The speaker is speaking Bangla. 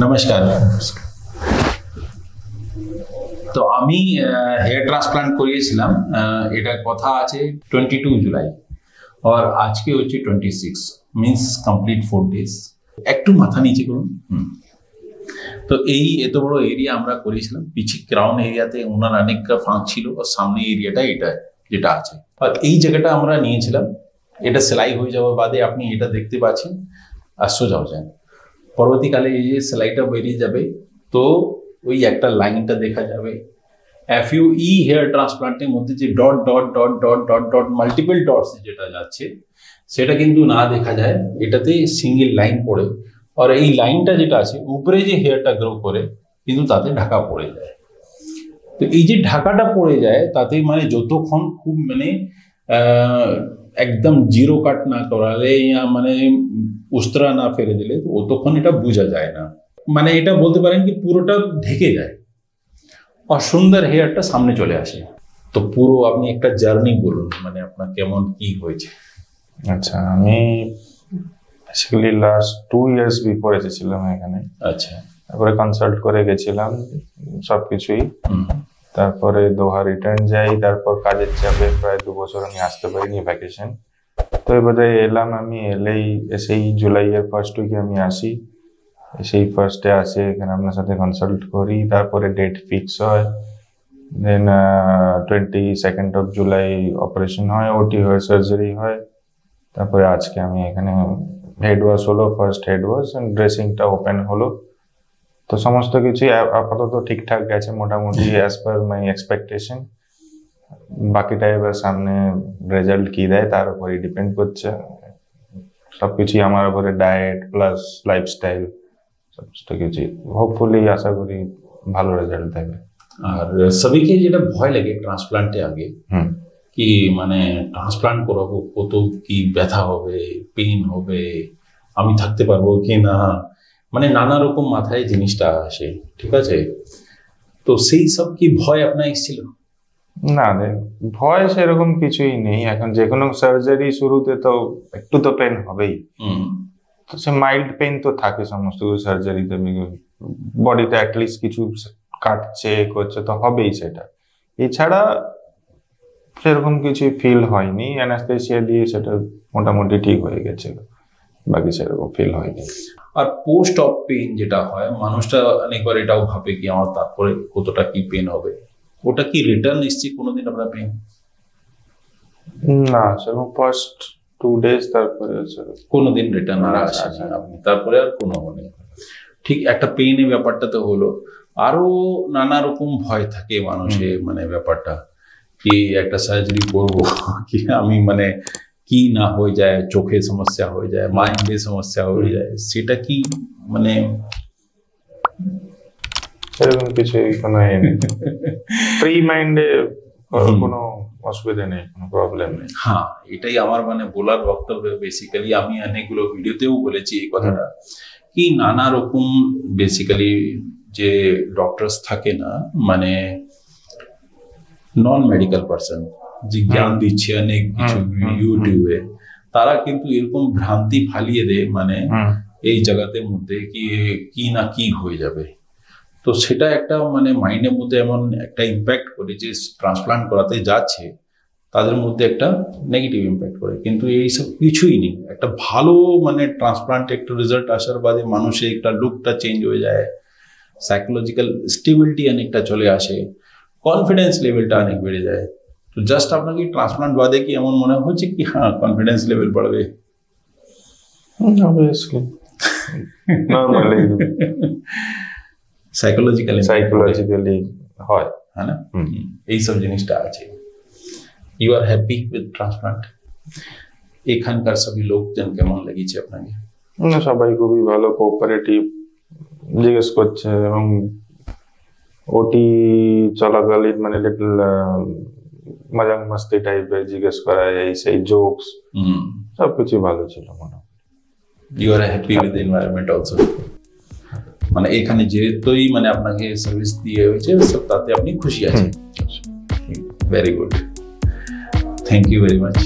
নমস্কার। তো আমি হেয়ার ট্রান্সপ্লান্ট করিয়েছিলাম, এটা কথা আছে 22 জুলাই আর আজকে হচ্ছে 26, মিন্স কমপ্লিট 4 ডেজ। একটু মাথা নিচে করুন। তো এই এত বড় এরিয়া আমরা করেছিলাম, পিছে ক্রাউন এরিয়াতে ওনার অনেকটা ফাঁক ছিল আর সামনে এরিয়াটা এটা যেটা আছে, আর এই জায়গাটা আমরা নিয়েছিলাম। এটা সেলাই হয়ে যাওয়ার বাদে আপনি এটা দেখতে পাচ্ছেন আর সোজা হয়ে যায়। পরবর্তীকালে এই যে সেলাইটা বেরিয়ে যাবে, তো ওই একটা লাইনটা দেখা যাবে। FUE হেয়ার ট্রান্সপ্লান্টের মধ্যে যে dot dot dot dot dot dot multiple dots যেটা যাচ্ছে সেটা কিন্তু না দেখা যায়, এটাতে সিঙ্গেল লাইন পড়ে। আর এই লাইনটা যেটা আছে উপরে যে হেয়ারটা গ্রো করে কিন্তু তাতে ঢাকা পড়ে যায়। তো এই যে ঢাকাটা পড়ে যায় তাতে মানে যতক্ষণ খুব মানে একদম জিরো কাট না করালে মানে উস্ত্রা না ফেলে দিলে তো অতক্ষণ এটা বোঝা যায় না। মানে এটা বলতে পারেন কি পুরোটা ঢেকে যায় আর সুন্দর হেয়ারটা সামনে চলে আসে। তো পুরো আপনি একটা জার্নি বলুন, মানে আপনার কেমন কি হয়েছে? আচ্ছা, আমি বেসিক্যালি লাস্ট 2 ইয়ার্স বিফোর এসেছিলাম এখানে। আচ্ছা, তারপরে কনসাল্ট করে গেছিলাম সবকিছুই। তারপরে দোহা রিটার্ন যাই, তারপর কাজের চাপে প্রায় 2 বছর আমি আসতে পারিনি ভ্যাকেশন। তো এবারে এলাম, আমি এসেই জুলাইয়ের ফার্স্ট উইকে আমি আসি। সেই ফার্স্টে আসে এখানে আপনার সাথে কনসাল্ট করি, তারপরে ডেট ফিক্স হয়। দেন 22nd অফ জুলাই অপারেশন হয়, ওটি হয়, সার্জারি হয়। তারপরে আজকে আমি এখানে হেড ওয়াশ হলো, ফার্স্ট হেড ওয়াশ এন্ড ড্রেসিংটা ওপেন হলো। তো সমস্ত কিছুই আপাতত ঠিকঠাক গেছে মোটামুটি অ্যাজ পার মাই এক্সপেকটেশন। বাকিটা এবার সামনে রেজাল্ট কি দেয় তার উপরই ডিপেন্ড করছে। সবকিছুই আমার উপরে, ডায়েট প্লাস লাইফস্টাইল সমস্ত কিছুই হোপফুলি আশা করি ভালো রেজাল্ট দেবে। আর সবাইকে যেটা ভয় লাগে ট্রান্সপ্লান্টে আগে কি মানে ট্রান্সপ্লান্ট করাবো, কত কি ব্যথা হবে, পেইন হবে, আমি থাকতে পারবো কি না, মানে নানা রকম মাথায় জিনিসটা আসে, ঠিক আছে? তো সেই সব কি ভয় আপনার এসেছিল? না, ভয় সেরকম কিছুই নেই। এখন যে কোনো সার্জারি শুরুতে তো একটু তো পেন হবেই। তো সে মাইল্ড পেন তো থাকে সমস্ত সার্জারিতে, বডিতে অ্যাটলিস্ট কিছু কাটছে করছে তো হবেই সেটা। এছাড়া সেরকম কিছু ফিল হয়নি, অ্যানাস্থেসিয়া দিয়ে সেটা মোটামুটি ঠিক হয়ে গেছিল, বাকি সেরকম ফিল হয়নি। আর পোস্ট অফ পেন যেটা হয়, মানুষটা অনেকবার এটাও ভাবে কি আমার তারপরে কতটা কি পেন হবে, ওটা কি রিটার্ন এসছে কোনোদিন আপনার পেন? না, সেরকম ফার্স্ট 2 ডেজ তারপরে কোনোদিন রিটার্ন আর আসে না আপনি, তারপরে আর কোনো নেই। ঠিক একটা পেইনের ব্যাপারটা তো হলো, আরো নানা রকম ভয় থাকে মানুষের, মানে ব্যাপারটা কি একটা সার্জারি করবো কি আমি মানে কি না হয়ে যায়, চোখে সমস্যা হয়ে যায়, মাইন্ডে সমস্যা হয়ে যায়, সেটা কি মানে সেরকম কিছু কোনো ফ্রি মাইন্ডে কোনো অসুবিধা নেই, কোনো প্রবলেম নেই। হ্যাঁ, এটাই আমার মানে বলার বক্তব্য। বেসিক্যালি আমি অনেকগুলো ভিডিওতেও বলেছি এই কথাটা কি নানা রকম বেসিক্যালি যে ডক্টরস থাকে না, মানে নন মেডিকেল পার্সন যে জ্ঞান দিচ্ছে অনেক কিছু ইউটিউবে, তারা কিন্তু এরকম ভ্রান্তি ফালিয়ে দেয় মানে এই জায়গাতে মধ্যে কি না কি হয়ে যাবে। তো সেটা একটা মানে মাইন্ডের মধ্যে এমন একটা ইম্প্যাক্ট করে যে ট্রান্সপ্লান্ট করাতে যাচ্ছে তাদের মধ্যে একটা নেগেটিভ ইম্প্যাক্ট করে, কিন্তু এইসব কিছুই নেই। একটা ভালো মানে ট্রান্সপ্লান্ট একটা রেজাল্ট আসার বাদে মানুষের একটা লুকটা চেঞ্জ হয়ে যায়, সাইকোলজিক্যাল স্টেবিলিটি অনেকটা চলে আসে, কনফিডেন্স লেভেলটা অনেক বেড়ে যায়। তো জাস্ট আপনাকে ট্রান্সপ্লান্ট বাদে কি এমন মনে হচ্ছে কি হ্যাঁ কনফিডেন্স লেভেল বাড়বে? অবভিয়াসলি নরমালি সাইকোলজিক্যালি হয়, হ্যাঁ না? এইসব জিনিসটা আছে। You are happy with transplant? এখানকার সবই লোকজন কেমন লেগেছে আপনাকে? সবাই খুবই ভালো, কোঅপারেটিভ, জিজ্ঞেস করছে এবং ওটি চলাকালীন মানে লিটল মজাক মাস্তি টাইপের জিজ্ঞেস করা, এই সেই জোকস সবকিছু ভালো ছিল মনে হয়। You are happy with the environment also? মানে এখানে যেহেতুই মানে আপনাকে সার্ভিস দিয়ে হয়েছে সব তাতে আপনি খুশি আছেন? Very good, thank you very much.